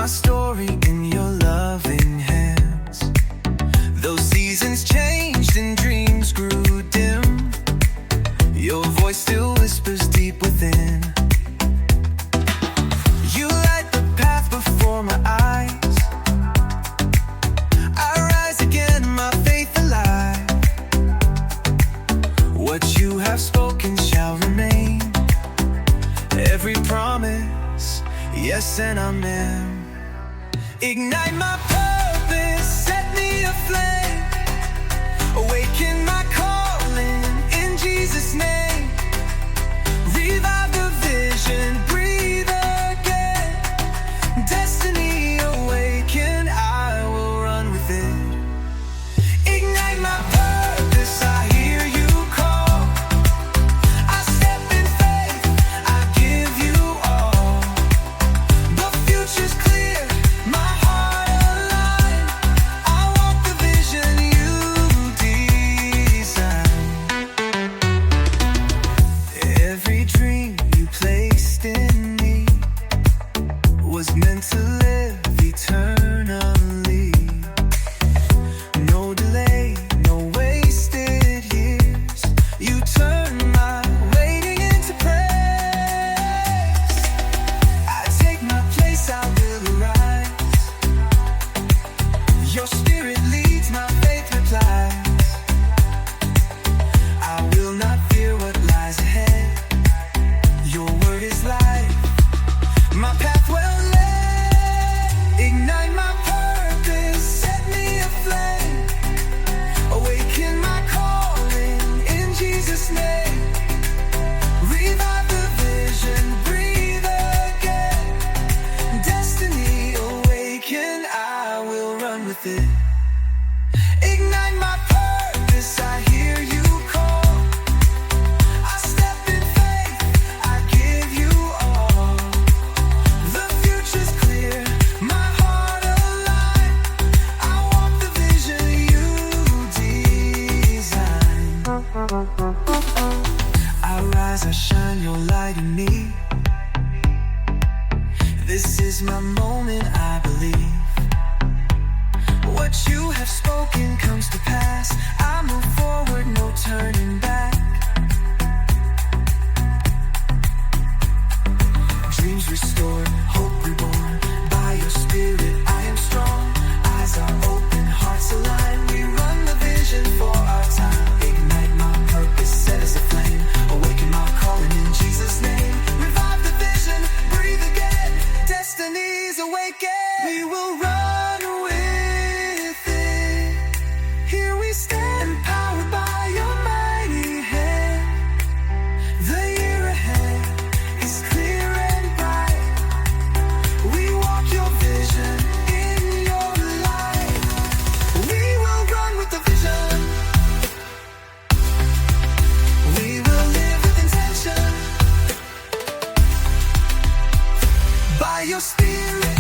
story in your loving hands. Those seasons changed and dreams grew dim. Your voice still whispers deep within. You light the path before my eyes. I rise again, my faith alive. What you have spoken shall remain. Every promise, yes and amen. Ignite my purpose, set me aflame. Awaken my calling in Jesus' name. Revive the vision, breathe again. Destiny awaken, I will run with it. Ignite my purpose, I hear you call. I step in faith, I give you all. The future's clear, my heart aligned. I walk the vision you design. Every dream you placed in me was meant to live eternally. No delay, no wasted years. You turn my waiting into praise. I take my place, I will arise. Your spirit leads, my faith replies. I will not fear what lies ahead. Your word is life, my path well led. Ignite my purpose, set me aflame. Awaken my calling in Jesus' name. Revive the vision, breathe again. Destiny awaken, I will run with it. Ignite my purpose, I hear you call. I step in faith, I give you all. The future's clear, my heart aligned. I walk the vision you design. I rise, I shine your light in me. This is my moment, I believe. What you have spoken comes to pass. I move forward, no turning back. Dreams restored, hope reborn. By your spirit I am strong. Eyes are open, hearts aligned. We run the vision for our time. Ignite my purpose, set us aflame. Awaken my calling in Jesus' name. Revive the vision, breathe again. Destinies awaken. We will run with it. Here we stand, powered by your mighty hand. The year ahead is clear and bright. We walk your vision in your light. We will run with the vision. We will live with intention. By your spirit